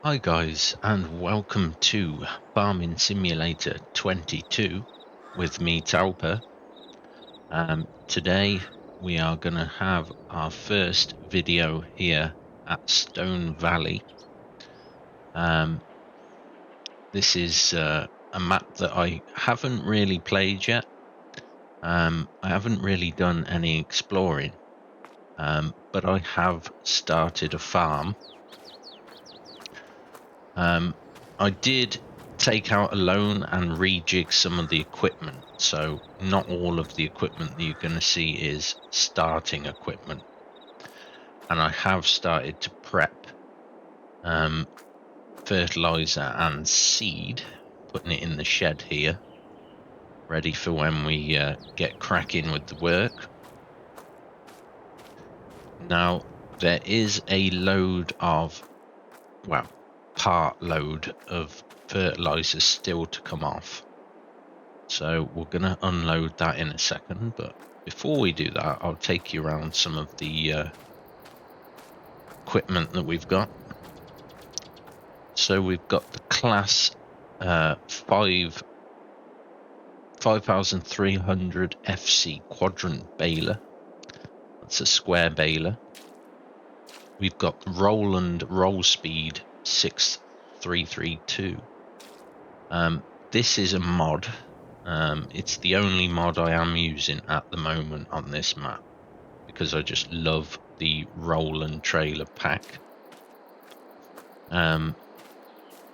Hi guys, and welcome to Farming Simulator 22 with me, Talpa. Today we are going to have our first video here at Stone Valley. This is a map that I haven't really played yet. I haven't really done any exploring, but I have started a farm. I did take out a loan and rejig some of the equipment, so not all of the equipment that you're going to see is starting equipment. And I have started to prep fertilizer and seed, putting it in the shed here, ready for when we get cracking with the work. Now there is a load of, well, part load of fertilizer still to come off, so we're going to unload that in a second. But before we do that, I'll take you around some of the equipment that we've got. So we've got the class 5300 FC quadrant baler. That's a square baler. We've got Roland roll speed 6332. This is a mod. It's the only mod I am using at the moment on this map because I just love the Roland trailer pack.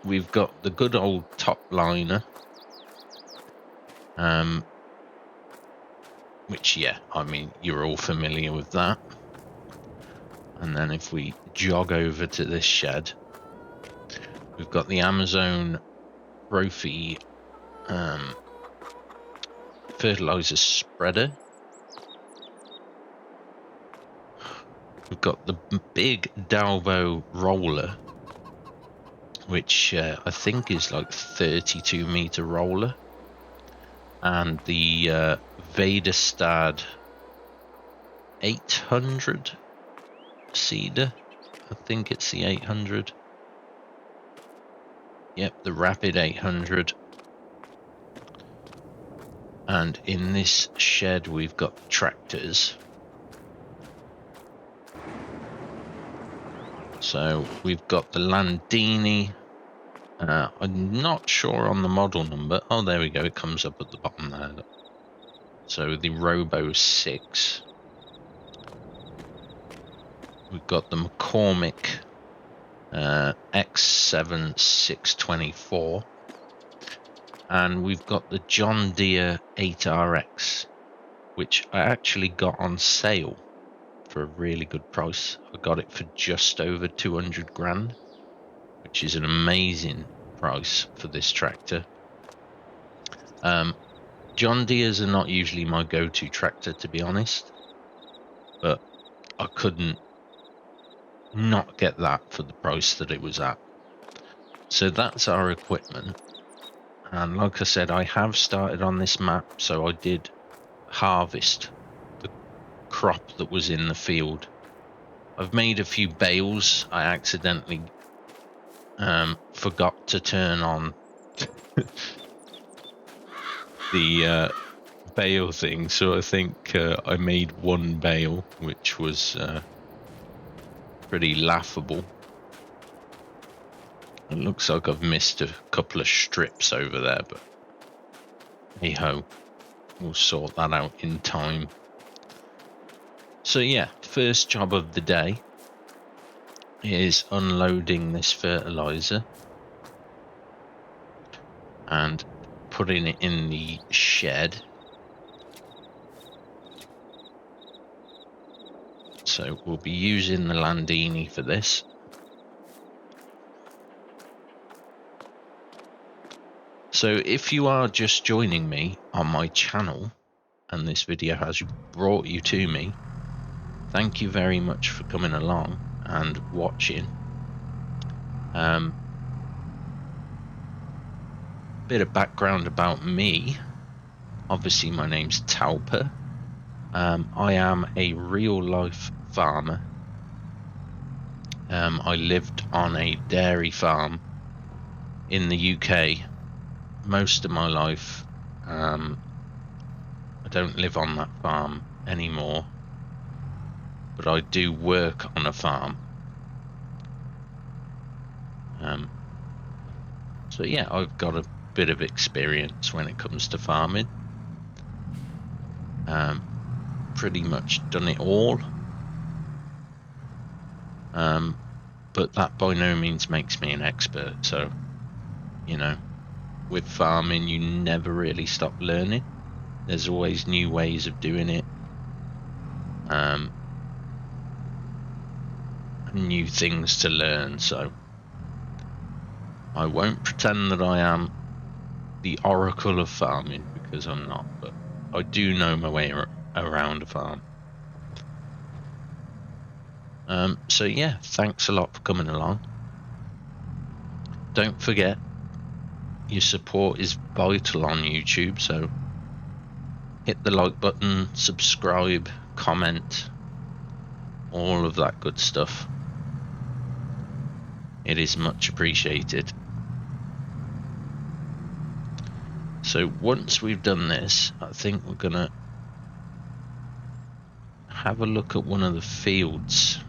We've got the good old top liner, which, yeah, I mean, you're all familiar with that. And then if we jog over to this shed, we've got the Amazon Trophy fertilizer spreader. We've got the big Dalvo roller, which I think is like 32 meter roller, and the Vaderstad 800 seeder. I think it's the 800. Yep, the Rapid 800. And in this shed we've got tractors. So we've got the Landini. I'm not sure on the model number. Oh, there we go. It comes up at the bottom there. So the Robo 6. We've got the McCormick X7 624. And we've got the John Deere 8RX, which I actually got on sale for a really good price. I got it for just over 200 grand, which is an amazing price for this tractor. John Deere's are not usually my go-to tractor, to be honest, but I couldn't not get that for the price that it was at. So that's our equipment. And like I said, I have started on this map, so I did harvest the crop that was in the field. I've made a few bales. I accidentally forgot to turn on the bale thing, so I think I made one bale, which was pretty laughable. It looks like I've missed a couple of strips over there, but hey ho, we'll sort that out in time. So yeah, first job of the day is unloading this fertilizer and putting it in the shed. So we'll be using the Landini for this. So if you are just joining me on my channel and this video has brought you to me, thank you very much for coming along and watching. Bit of background about me. Obviously my name's Talpa. I am a real life farmer. I lived on a dairy farm in the UK most of my life. I don't live on that farm anymore, but I do work on a farm. So yeah, I've got a bit of experience when it comes to farming. Pretty much done it all. But that by no means makes me an expert. So, you know, with farming, you never really stop learning. There's always new ways of doing it. New things to learn. So I won't pretend that I am the oracle of farming, because I'm not, but I do know my way around a farm. So yeah, thanks a lot for coming along. Don't forget, your support is vital on YouTube, so hit the like button, subscribe, comment, all of that good stuff. It is much appreciated. So once we've done this, I think we're gonna have a look at one of the fields.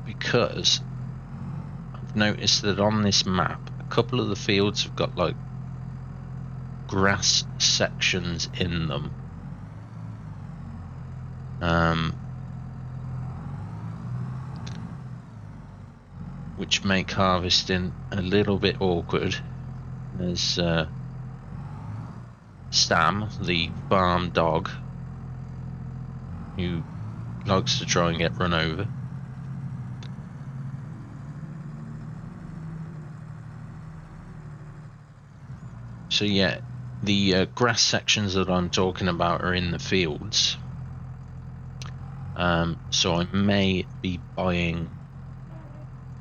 Because I've noticed that on this map, a couple of the fields have got like grass sections in them. Which make harvesting a little bit awkward. There's Sam, the farm dog, who likes to try and get run over. So yeah, the grass sections that I'm talking about are in the fields. So I may be buying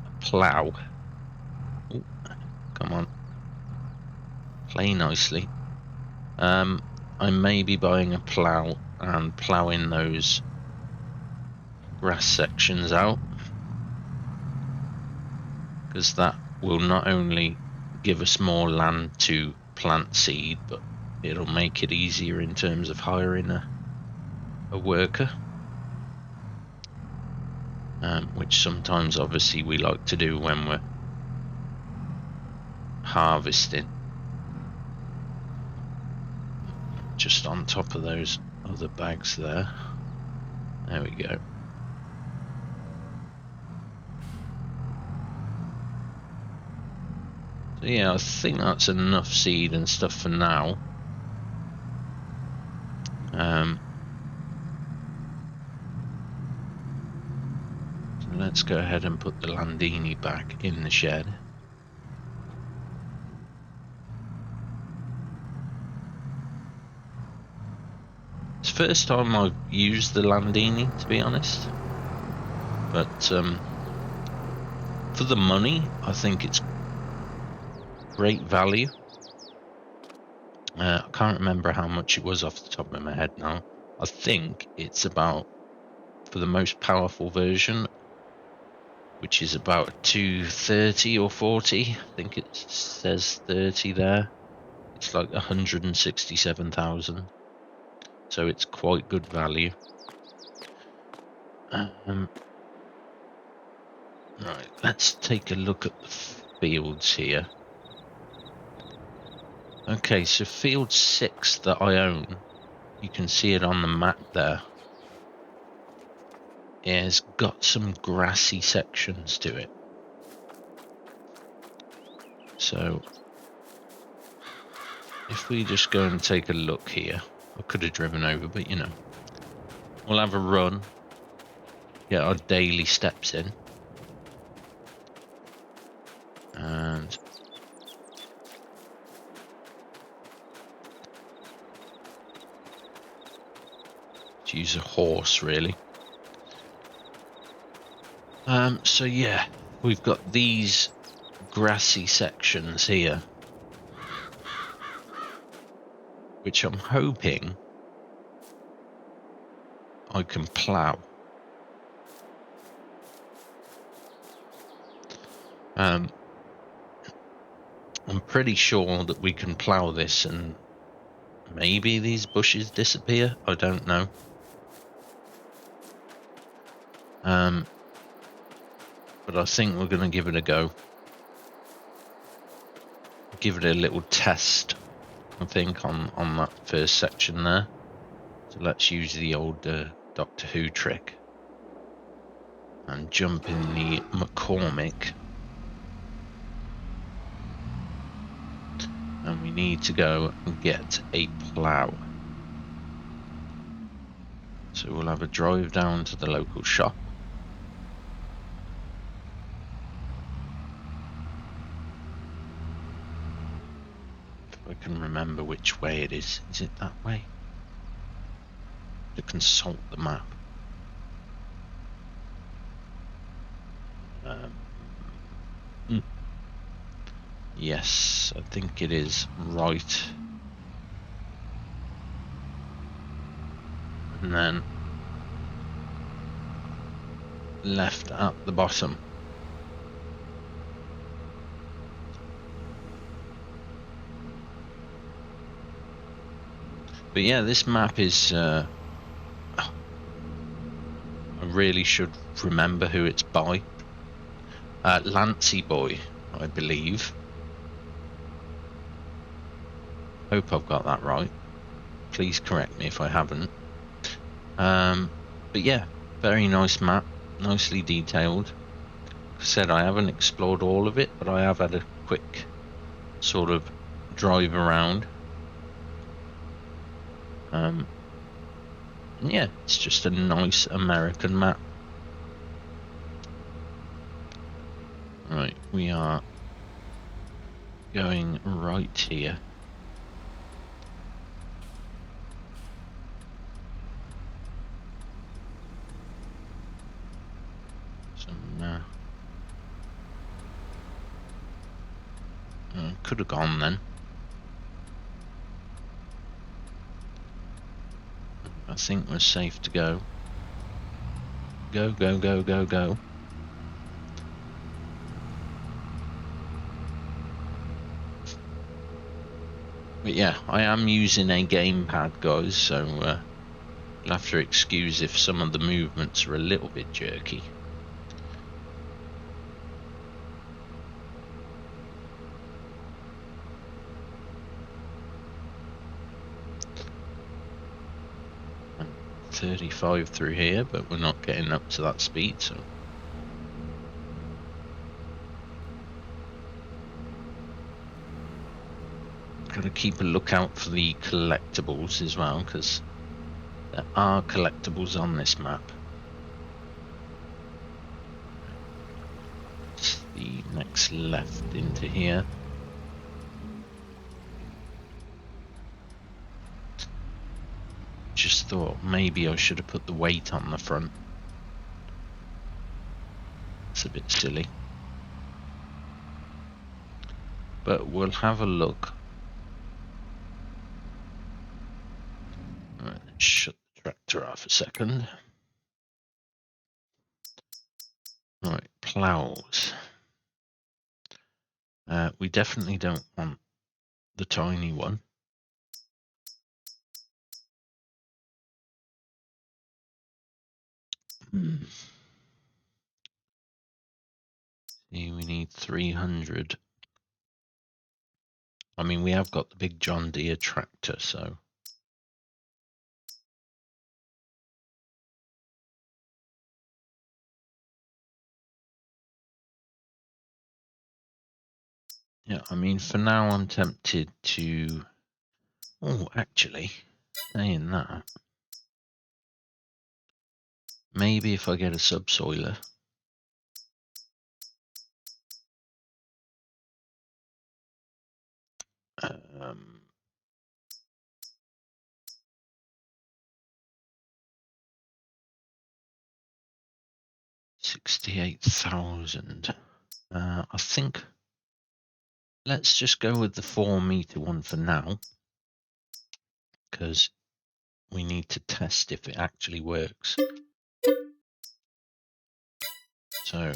a plough. Ooh, come on, play nicely. I may be buying a plough and ploughing those grass sections out, because that will not only give us more land to plant seed, but it'll make it easier in terms of hiring a worker, which sometimes obviously we like to do when we're harvesting. Just on top of those other bags there. There we go. So yeah, I think that's enough seed and stuff for now. So let's go ahead and put the Landini back in the shed. It's the first time I've used the Landini, to be honest. But for the money, I think it's great value. I can't remember how much it was off the top of my head now. I think it's about, for the most powerful version, which is about 230 or 40. I think it says 30 there. It's like 167,000. So it's quite good value. Right, let's take a look at the fields here. Okay, so field 6 that I own, you can see it on the map there. It has got some grassy sections to it. So if we just go and take a look here, I could have driven over, but you know, we'll have a run, get our daily steps in, and use a horse really. So yeah, we've got these grassy sections here, which I'm hoping I can plough. I'm pretty sure that we can plough this and maybe these bushes disappear. I don't know. But I think we're going to give it a go. Give it a little test, I think, on that first section there. So let's use the old Doctor Who trick and jump in the McCormick. And we need to go and get a plough. So we'll have a drive down to the local shop. If I can remember which way it is. Is it that way? To consult the map. Yes, I think it is right. And then left at the bottom. But yeah, this map is I really should remember who it's by. Lancey Boy, I believe. Hope I've got that right. Please correct me if I haven't. But yeah, very nice map, nicely detailed. Like I said, I haven't explored all of it, but I have had a quick sort of drive around. Yeah, it's just a nice American map. Right, we are going right here. Could have gone then. I think we're safe to go. Go, go, go, go, go. But yeah, I am using a gamepad, guys, so you'll have to excuse if some of the movements are a little bit jerky. I'm 35 through here, but we're not getting up to that speed, so. Got to keep a lookout for the collectibles as well, because there are collectibles on this map. It's the next left into here. Just thought maybe I should have put the weight on the front. It's a bit silly. But we'll have a look. Right, let's shut the tractor off a second. Right, plows. We definitely don't want the tiny one. See, we need 300. I mean, we have got the big John Deere tractor, so. Yeah, I mean, for now I'm tempted to. Oh, actually, saying that, maybe if I get a subsoiler. 68,000. I think let's just go with the 4 meter one for now, because we need to test if it actually works. So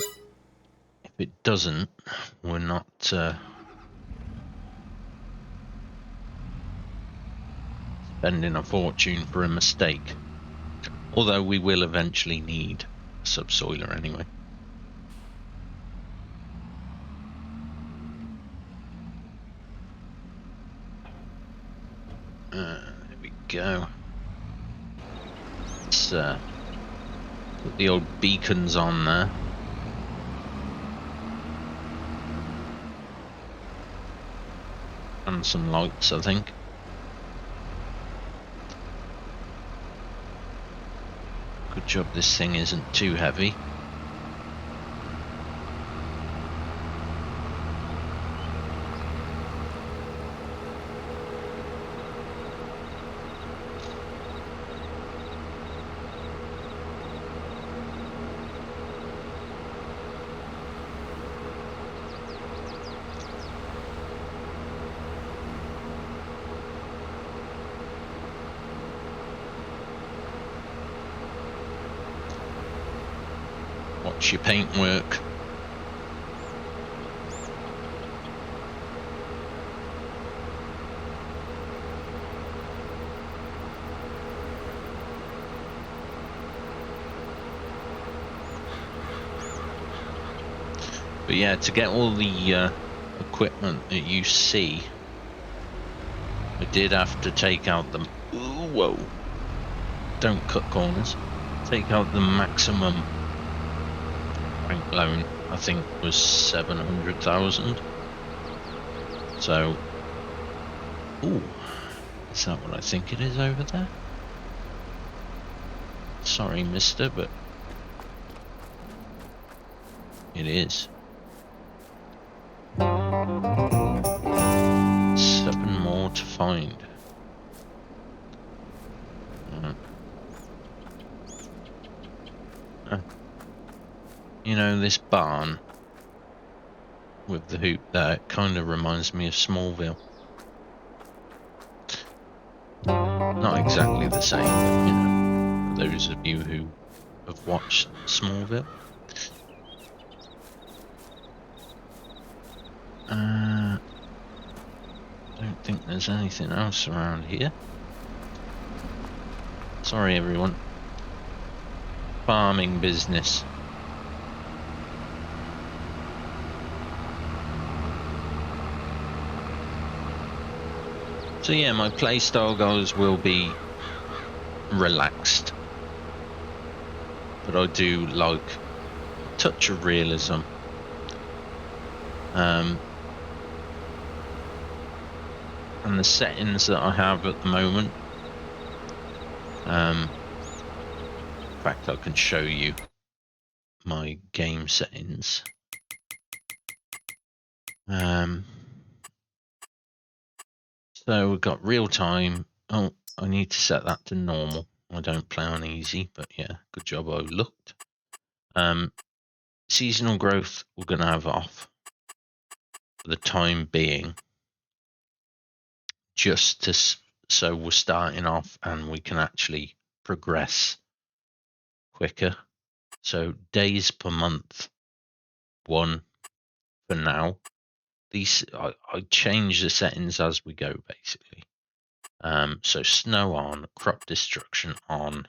if it doesn't, we're not spending a fortune for a mistake. Although we will eventually need a subsoiler anyway. There we go. Let's put the old beacons on there. And some lights, I think. Good job this thing isn't too heavy. Watch your paint work. But yeah, to get all the equipment that you see, I did have to take out the... Ooh, whoa. Don't cut corners. Take out the maximum bank loan, I think, was 700,000. So, ooh, is that what I think it is over there? Sorry, mister, but it is. 7 more to find. You know, this barn with the hoop there, it kind of reminds me of Smallville. Not exactly the same, but, you know, for those of you who have watched Smallville. I don't think there's anything else around here. Sorry, everyone. Farming business. So yeah, my playstyle goals will be relaxed, but I do like a touch of realism. And the settings that I have at the moment, in fact, I can show you my game settings. So we've got real time. Oh, I need to set that to normal. I don't play on easy, but yeah, good job I looked. Seasonal growth we're going to have off for the time being, just to so we're starting off and we can actually progress quicker. So days per month, 1 for now. These I change the settings as we go, basically. So snow on, crop destruction on,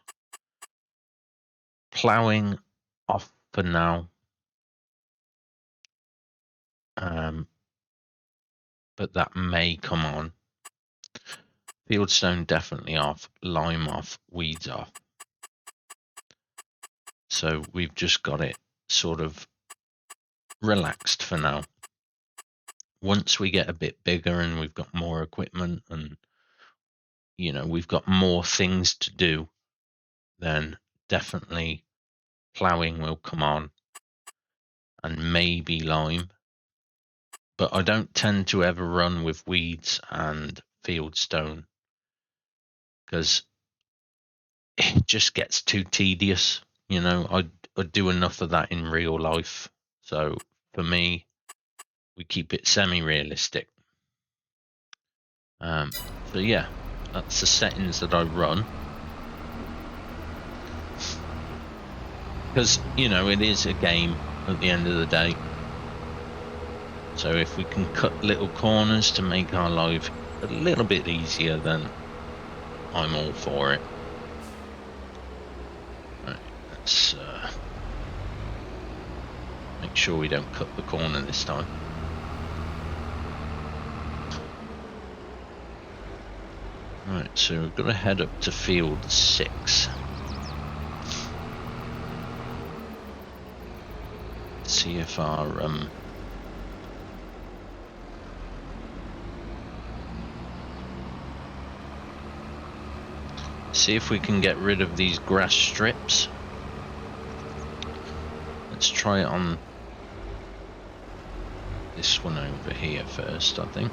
ploughing off for now. But that may come on. Fieldstone definitely off, lime off, weeds off. So we've just got it sort of relaxed for now. Once we get a bit bigger and we've got more equipment and, you know, we've got more things to do, then definitely ploughing will come on and maybe lime. But I don't tend to ever run with weeds and fieldstone because it just gets too tedious. You know, I do enough of that in real life. So for me, we keep it semi-realistic. So yeah, that's the settings that I run. because, you know, it is a game at the end of the day. So if we can cut little corners to make our life a little bit easier, then I'm all for it. Right, let's make sure we don't cut the corner this time. Right, so we've got to head up to field 6. See if our see if we can get rid of these grass strips. Let's try it on this one over here first, I think.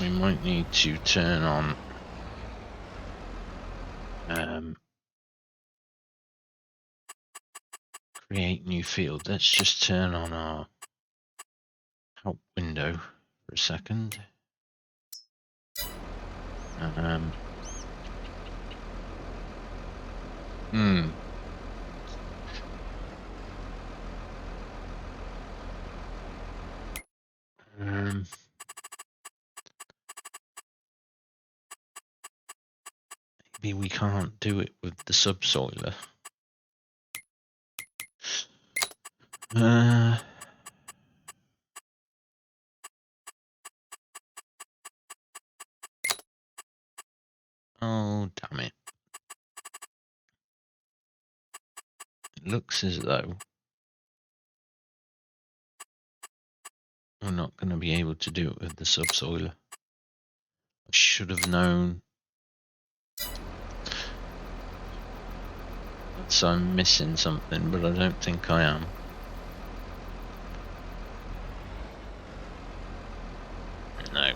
We might need to turn on create new field. Let's just turn on our help window for a second. Maybe we can't do it with the subsoiler. Oh, damn it. It looks as though we're not going to be able to do it with the subsoiler. I should have known. So I'm missing something, but I don't think I am. No.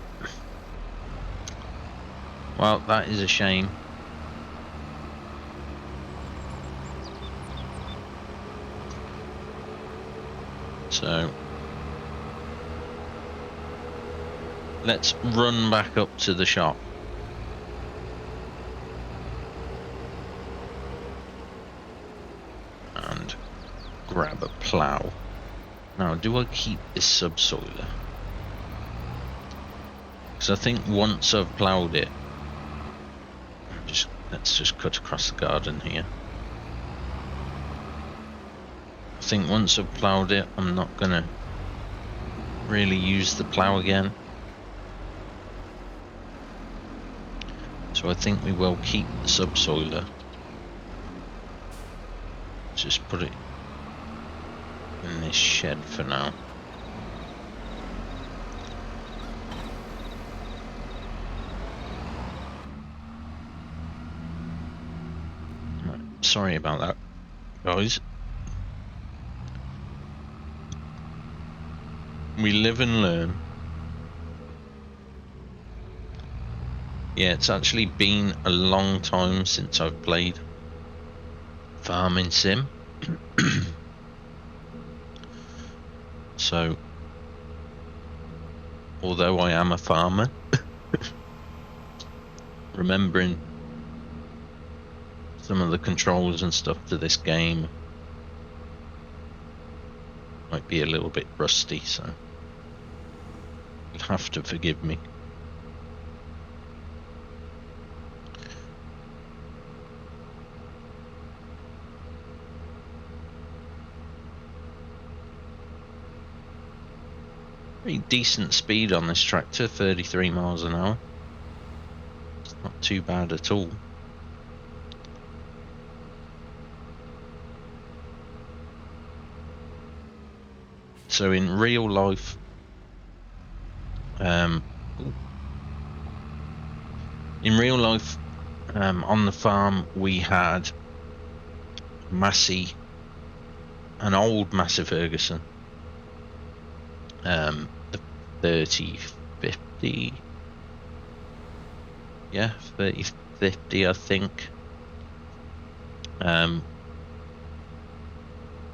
Well, that is a shame. So let's run back up to the shop. And grab a plough. Now, do I keep this subsoiler? Because I think once I've ploughed it, let's just cut across the garden here. I think once I've ploughed it, I'm not going to really use the plough again. So I think we will keep the subsoiler. Just put it in this shed for now. Right, sorry about that, guys. We live and learn. Yeah, it's actually been a long time since I've played Farming Sim. So, although I am a farmer, remembering some of the controls and stuff to this game might be a little bit rusty, so you'll have to forgive me. Pretty decent speed on this tractor, 33 miles an hour. It's not too bad at all. So in real life, on the farm we had an old Massey Ferguson. The 3050, yeah, 3050 I think,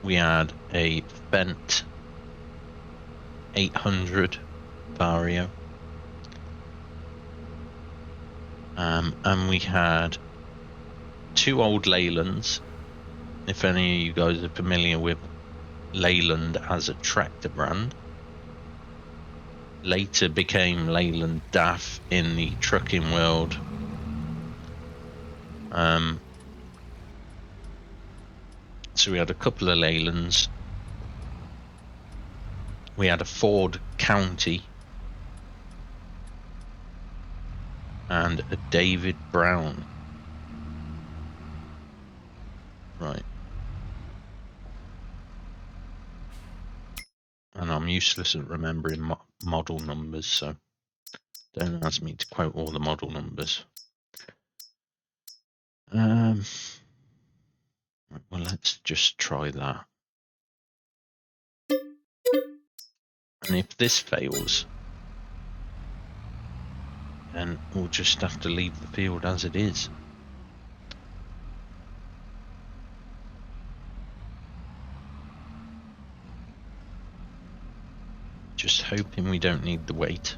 We had a Fendt 800 Vario. And we had 2 old Leylands. If any of you guys are familiar with Leyland as a tractor brand, later became Leyland DAF in the trucking world. So we had a couple of Leylands. We had a Ford County and a David Brown. Right. And I'm useless at remembering model numbers, so don't ask me to quote all the model numbers. Well, let's just try that. And if this fails, then we'll just have to leave the field as it is. Just hoping we don't need the weight.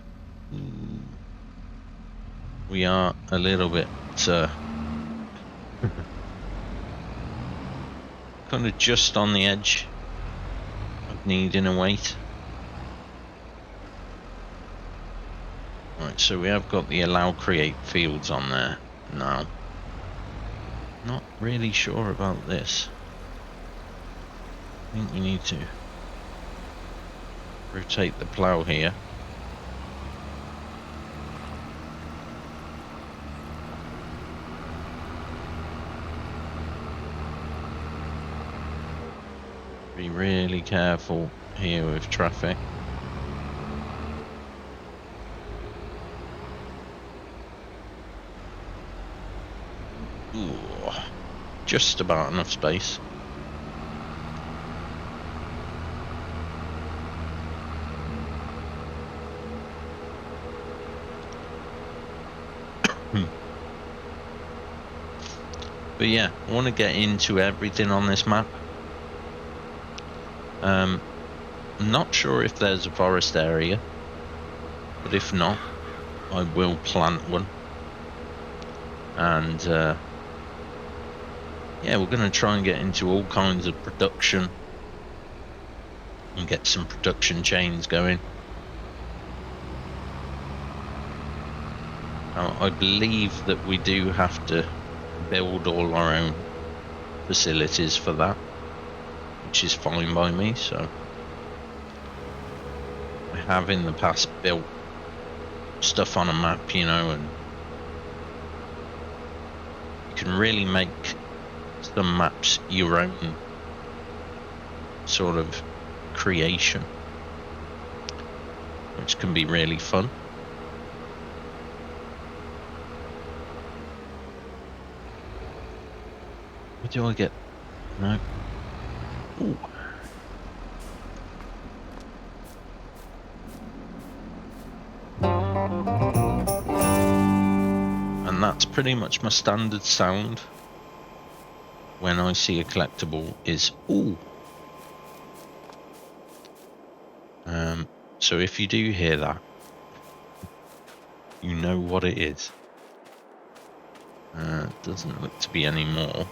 We are a little bit kind of just on the edge of needing a weight. Right, so we have got the allow create fields on there now. Not really sure about this. I think we need to rotate the plough here. Be really careful here with traffic. Ooh, just about enough space. But yeah, I want to get into everything on this map. I'm not sure if there's a forest area, but if not, I will plant one. And yeah, we're going to try and get into all kinds of production and get some production chains going. Now, I believe that we do have to build all our own facilities for that, which is fine by me. So I have in the past built stuff on a map, you know, and you can really make some maps your own sort of creation, which can be really fun. What do I get? No. Ooh. And that's pretty much my standard sound when I see a collectible is ooh. So if you do hear that, you know what it is. Doesn't look to be any more.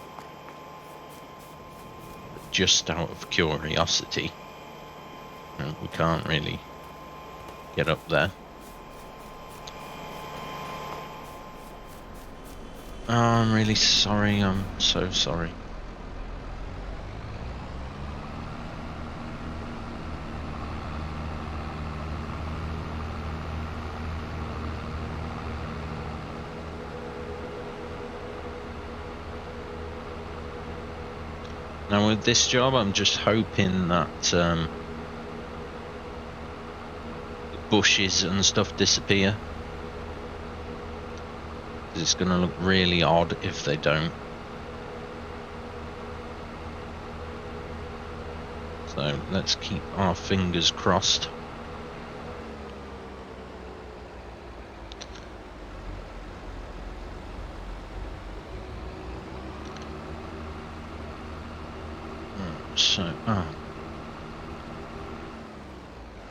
But just out of curiosity, we can't really get up there. Oh, I'm really sorry. I'm so sorry. Now with this job, I'm just hoping that the bushes and stuff disappear. It's going to look really odd if they don't. So let's keep our fingers crossed. So,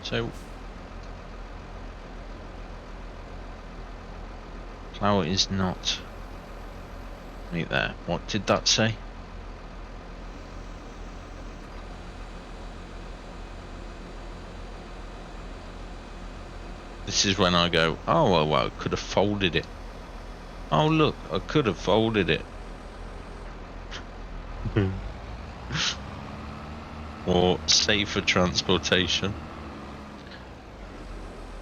so plow is not. Wait there. What did that say? This is when I go, oh, well, I could have folded it. Oh, look, I could have folded it. Or safer transportation.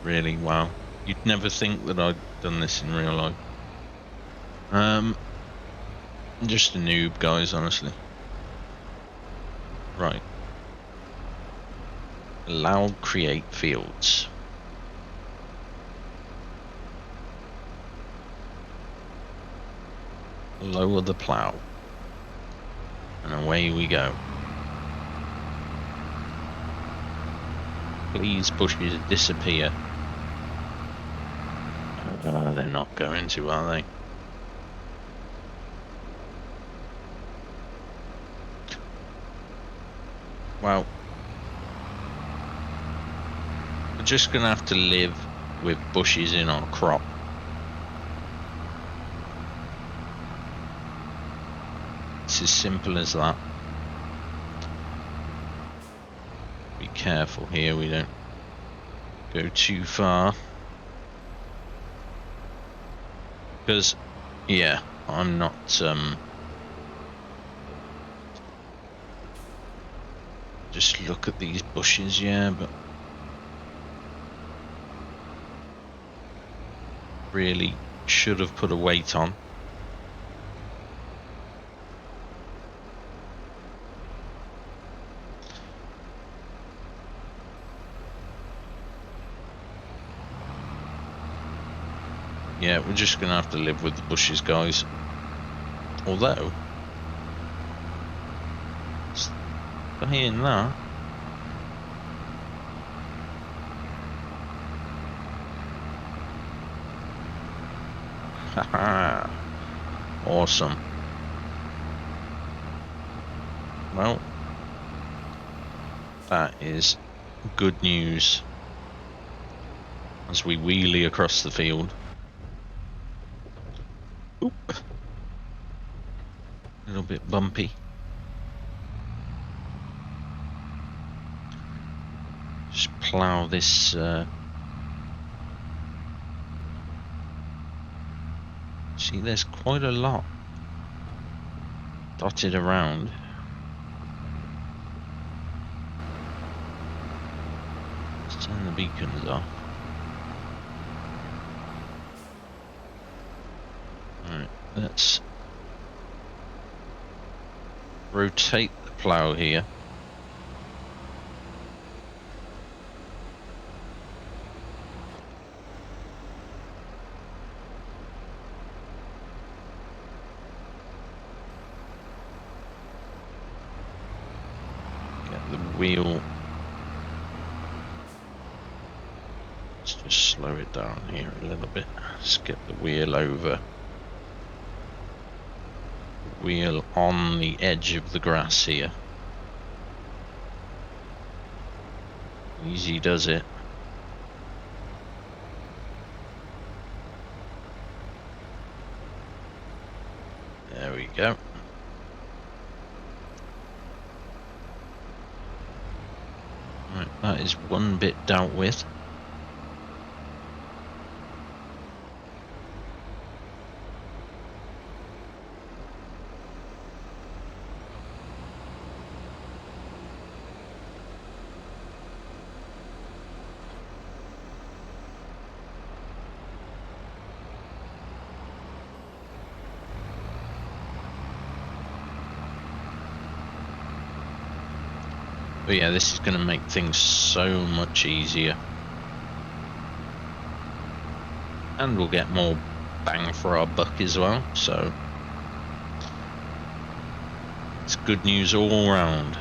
Really, wow. You'd never think that I'd done this in real life. I'm just a noob, guys, honestly. Right. Allow create fields. Lower the plow. And away we go. Please bushes disappear. They're not going to, are they? Well, we're just going to have to live with bushes in our crop. It's as simple as that. Be careful here, we don't go too far. Because, yeah, I'm not, just look at these bushes, yeah, but really should have put a weight on. Yeah, we're just going to have to live with the bushes, guys. Although, saying that, haha, awesome. Well, that is good news as we wheelie across the field. Oop. A little bit bumpy. Just plough this. See, there's quite a lot dotted around. Let's turn the beacons off. Alright, let's rotate the plough here. Get the wheel. Let's just slow it down here a little bit. Let's get the wheel over. Wheel on the edge of the grass here. Easy does it. There we go. Right, that is one bit dealt with. But yeah, this is going to make things so much easier. And we'll get more bang for our buck as well, so it's good news all round.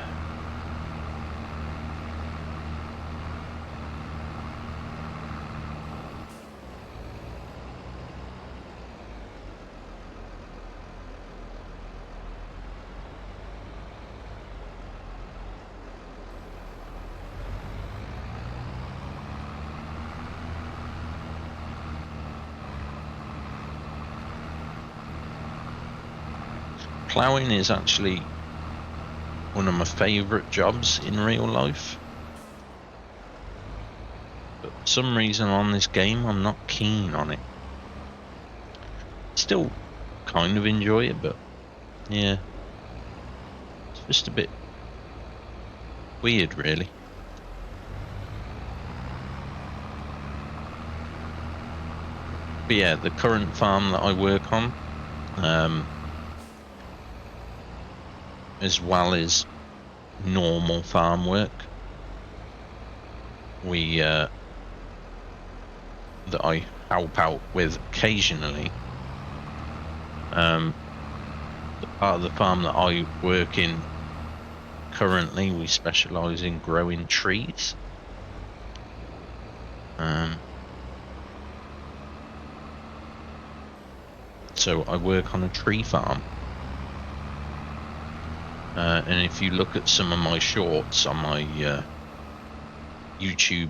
Ploughing is actually one of my favourite jobs in real life. But for some reason on this game, I'm not keen on it. Still kind of enjoy it, but yeah. It's just a bit weird, really. But yeah, the current farm that I work on, as well as normal farm work, that I help out with occasionally. The part of the farm that I work in currently, we specialise in growing trees. So I work on a tree farm. And if you look at some of my shorts on my YouTube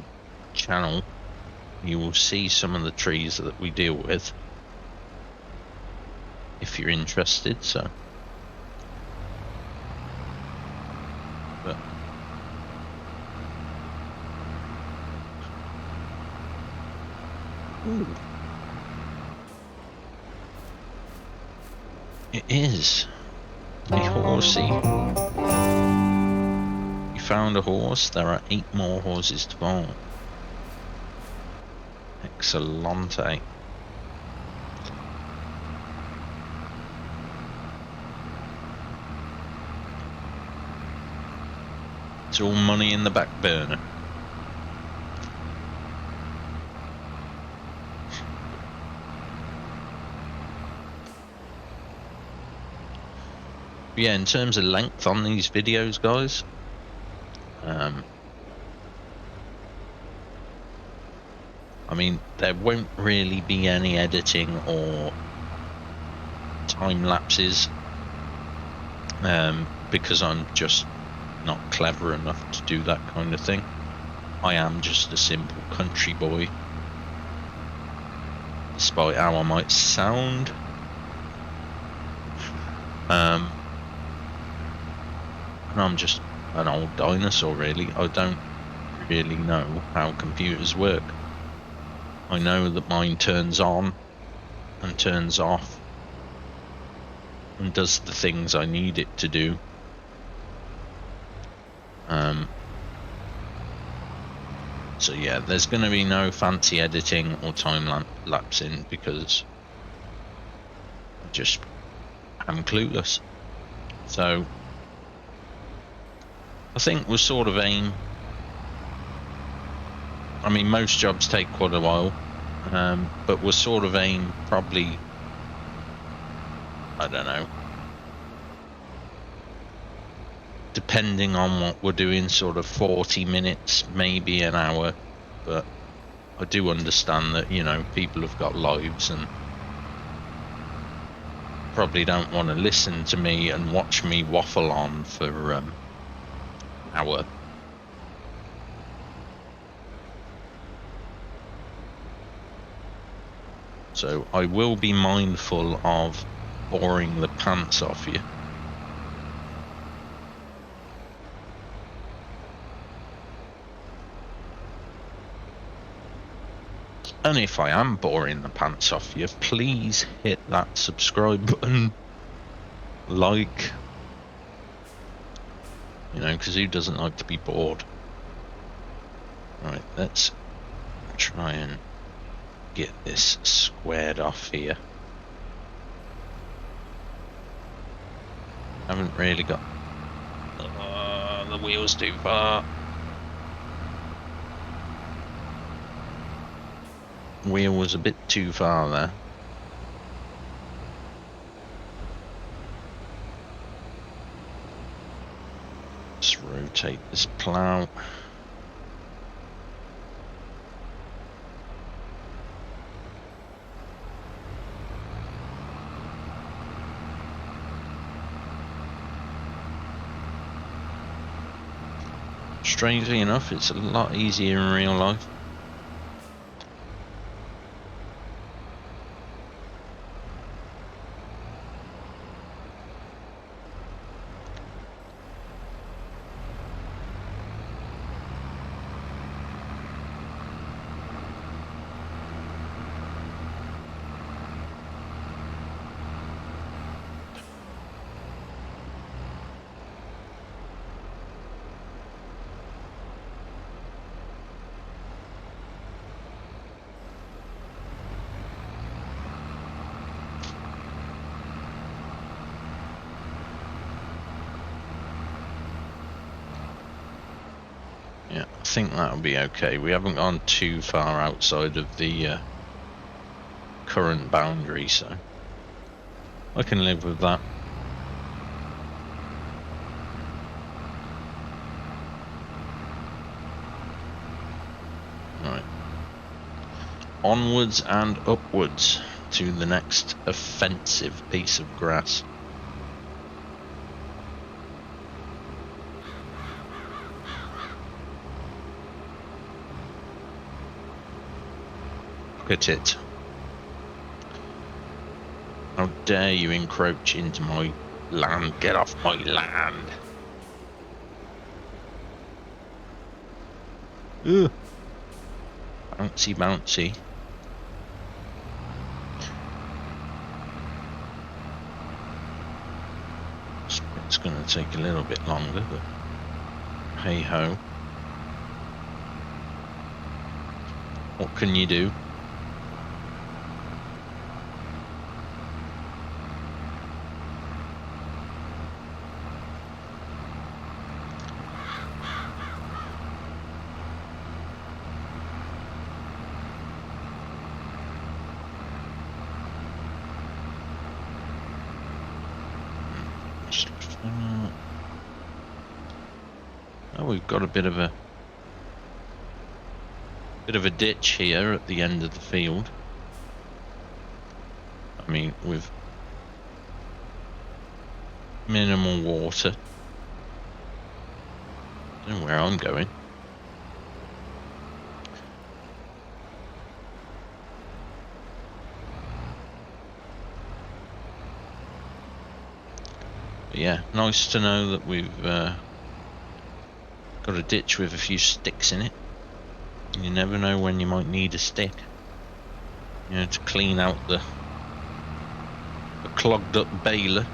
channel, you will see some of the trees that we deal with, if you're interested. So, but ooh, it is a horsey. You found a horse. There are 8 more horses to farm. Excellente. It's all money in the back burner. Yeah, in terms of length on these videos, guys, I mean, there won't really be any editing or time lapses, because I'm just not clever enough to do that kind of thing. I am just a simple country boy, despite how I might sound. And I'm just an old dinosaur, really. I don't really know how computers work. I know that mine turns on and turns off and does the things I need it to do. So yeah, there's going to be no fancy editing or time lapsing because I just am clueless. So I think we'll sort of aim. I mean, most jobs take quite a while, but we'll sort of aim probably, I don't know, depending on what we're doing, sort of 40 minutes, maybe an hour. But I do understand that, you know, people have got lives and probably don't want to listen to me and watch me waffle on for an hour. So I will be mindful of boring the pants off you. And if I am boring the pants off you, please hit that subscribe button, like, you know, because who doesn't like to be bored? Right, let's try and get this squared off here. Haven't really got the wheels too far. Wheel was a bit too far there. Let's rotate this plough. Strangely enough, it's a lot easier in real life. think that'll be okay. We haven't gone too far outside of the current boundary, so I can live with that. Right. Onwards and upwards to the next offensive piece of grass. Look at it. How dare you encroach into my land? Get off my land. Ugh. Bouncy, bouncy. It's going to take a little bit longer, but hey ho. What can you do? Oh, we've got a bit of a ditch here at the end of the field. I mean, with minimal water. I don't know where I'm going. But yeah, nice to know that we've got a ditch with a few sticks in it. You never know when you might need a stick, you know, to clean out the clogged up baler.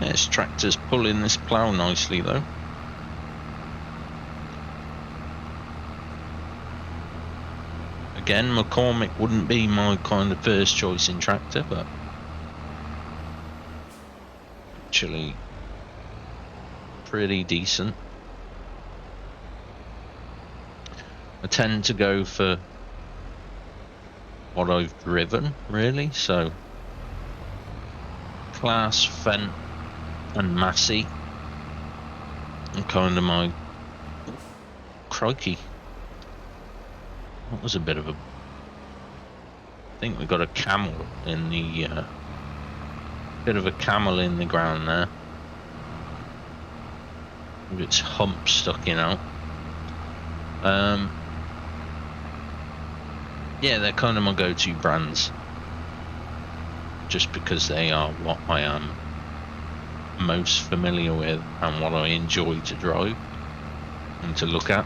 This tractor's pulling this plough nicely though. Again, McCormick wouldn't be my kind of first choice in tractor, but actually pretty decent. I tend to go for what I've driven, really, so Class, Fendt and Massey are kind of my... Crikey. That was a bit of a... I think we got a camel in the... bit of a camel in the ground there. With its hump stuck in out. Yeah, they're kind of my go-to brands. Just because they are what I am most familiar with and what I enjoy to drive and to look at.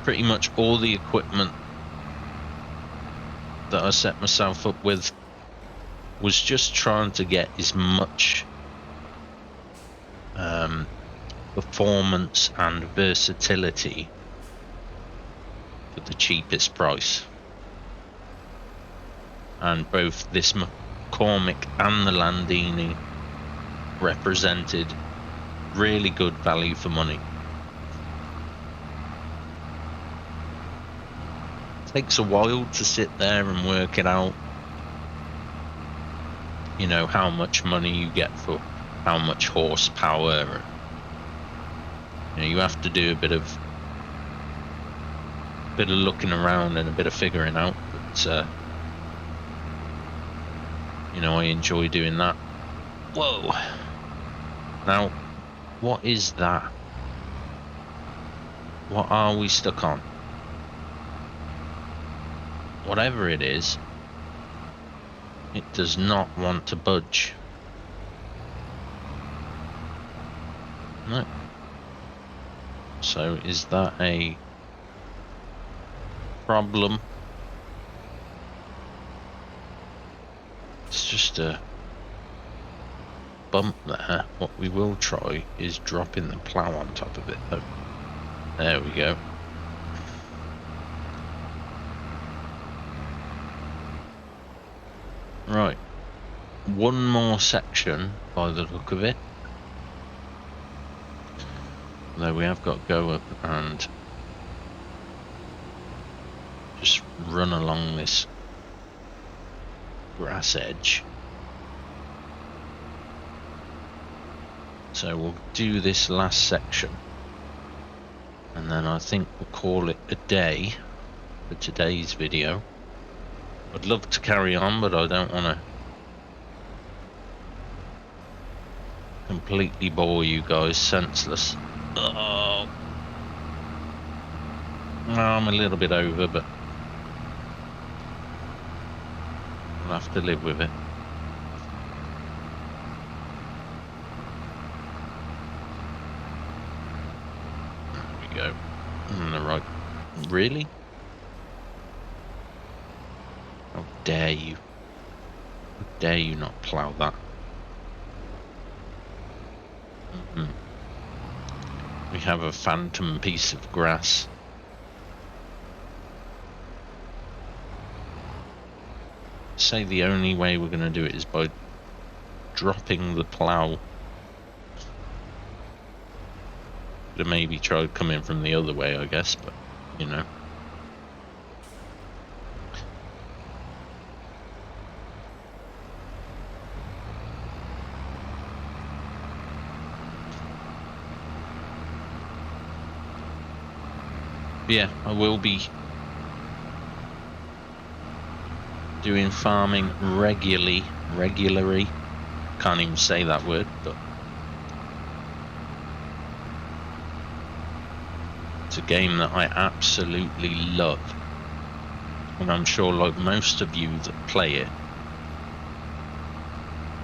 Pretty much all the equipment that I set myself up with was just trying to get as much performance and versatility for the cheapest price. And both this McCormick and the Landini represented really good value for money. Takes a while to sit there and work it out, you know, how much money you get for how much horsepower. You know, you have to do a bit of looking around and a bit of figuring out, but you know, I enjoy doing that. Whoa! Now, what is that? What are we stuck on? Whatever it is, it does not want to budge. No. So is that a problem? It's just a bump there. What we will try is dropping the plough on top of it though. There we go. Right. One more section by the look of it. Though we have got to go up and just run along this grass edge. So we'll do this last section and then I think we'll call it a day for today's video. I'd love to carry on, but I don't want to completely bore you guys senseless. Oh, I'm a little bit over, but I'll have to live with it. There we go. On the right. Really? How dare you? How dare you not plough that? We have a phantom piece of grass. Say the only way we're going to do it is by dropping the plough. Could have maybe tried coming from the other way, I guess, but you know. Yeah, I will be doing farming regularly. Can't even say that word, but it's a game that I absolutely love. And I'm sure like most of you that play it,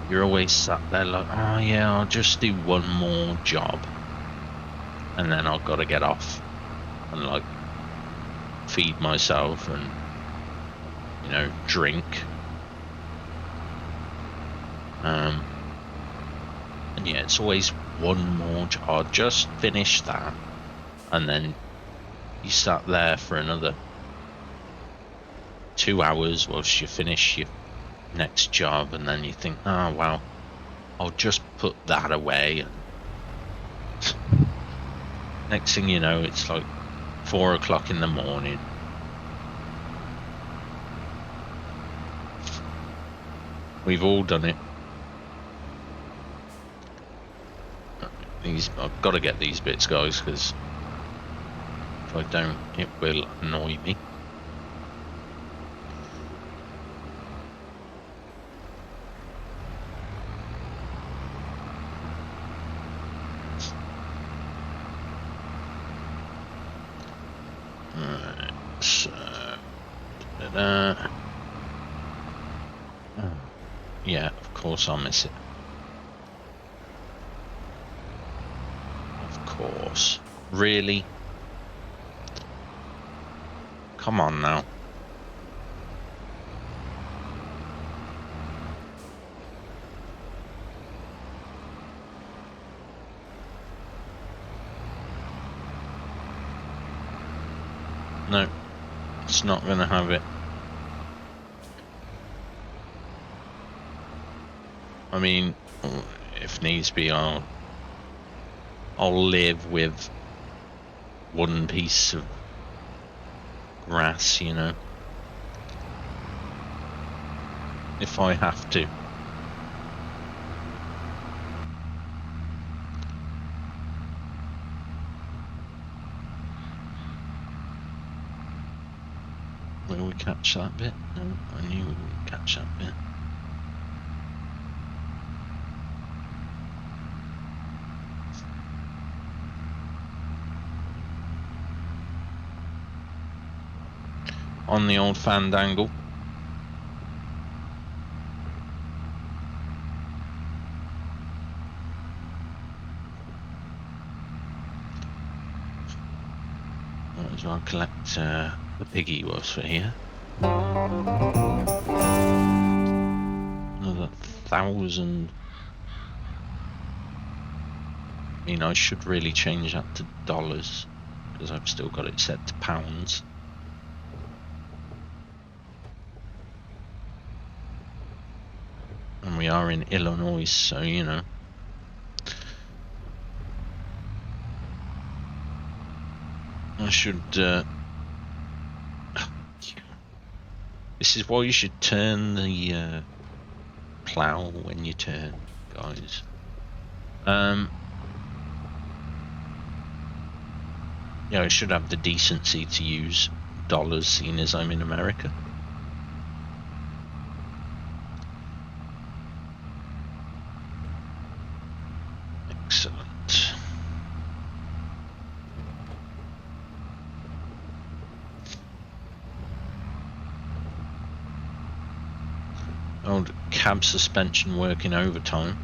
you're always sat there like, oh yeah, I'll just do one more job and then I've got to get off and like feed myself and, you know, drink. And yeah, it's always one more job. I'll just finish that, and then you sat there for another 2 hours whilst you finish your next job, and then you think, oh well, I'll just put that away. And next thing you know, it's like 4 o'clock in the morning. We've all done it. I've got to get these bits, guys, because if I don't, it will annoy me. Alright, so yeah, of course I'll miss it. Of course. Really? Come on now. No, it's not going to have it. I mean, if needs be, I'll live with one piece of grass, you know, if I have to. Will we catch that bit? No, I knew we wouldn't catch that bit. On the old Fandangle. Might as well collect the piggy whilst we're here. Another 1,000 mean, I should really change that to dollars because I've still got it set to pounds. And we are in Illinois, so you know. I should. This is why you should turn the plow when you turn, guys. Yeah, I should have the decency to use dollars, seeing as I'm in America. Excellent. Old cab suspension working overtime.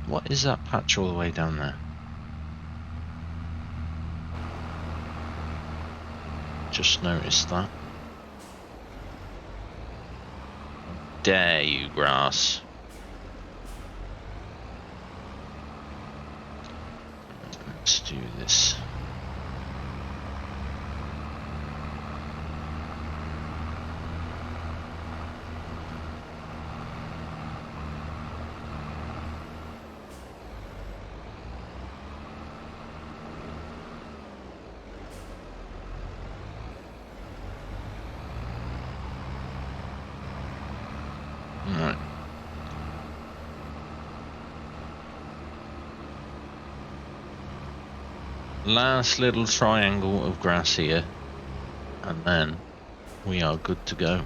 What is that patch all the way down there? Just noticed that. Dare you, grass. Let's do this. Right. Last little triangle of grass here, and then we are good to go.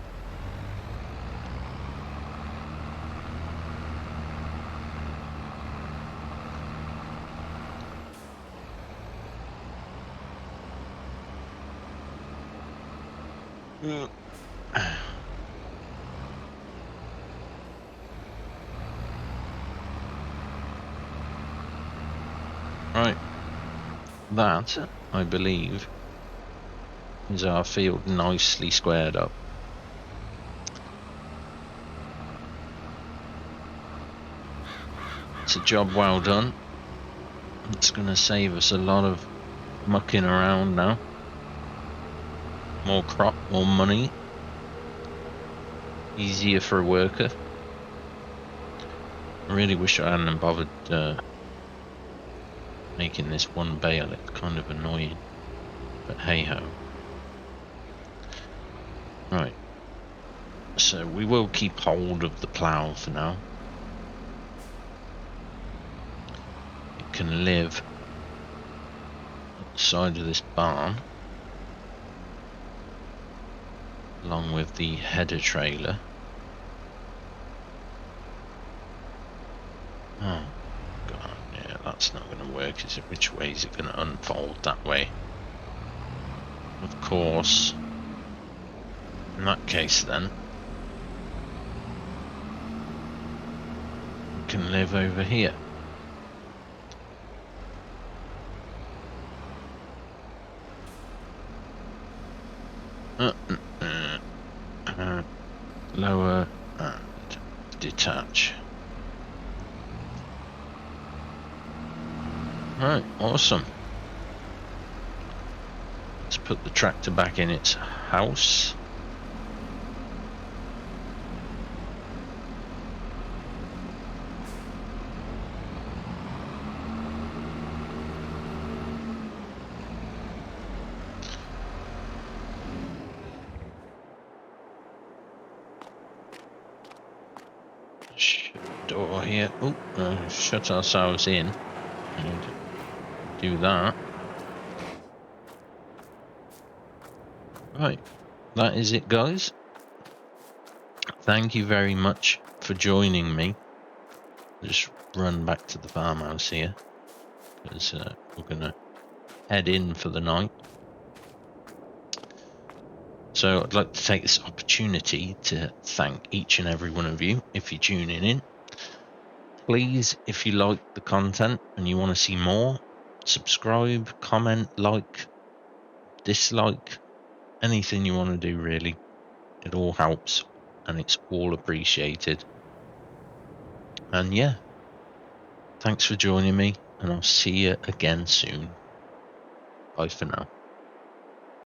Right, that, I believe, is our field nicely squared up. It's a job well done. It's going to save us a lot of mucking around now. More crop, more money. Easier for a worker. I really wish I hadn't bothered making this one bale. It's kind of annoying, but hey ho. Right, so we will keep hold of the plough for now. It can live outside of this barn, along with the header trailer. Oh god, yeah, that's not going to work, is it? Which way is it going to unfold? That way. Of course. In that case then, we can live over here. Lower and detach. Right, awesome. Let's put the tractor back in its house. Door here. Oh, shut ourselves in. And do that. Right, that is it, guys. Thank you very much for joining me. Just run back to the farmhouse here, because we're gonna head in for the night. So I'd like to take this opportunity to thank each and every one of you if you're tuning in. Please, if you like the content and you want to see more, subscribe, comment, like, dislike, anything you want to do, really. It all helps and it's all appreciated. And yeah, thanks for joining me, and I'll see you again soon. Bye for now.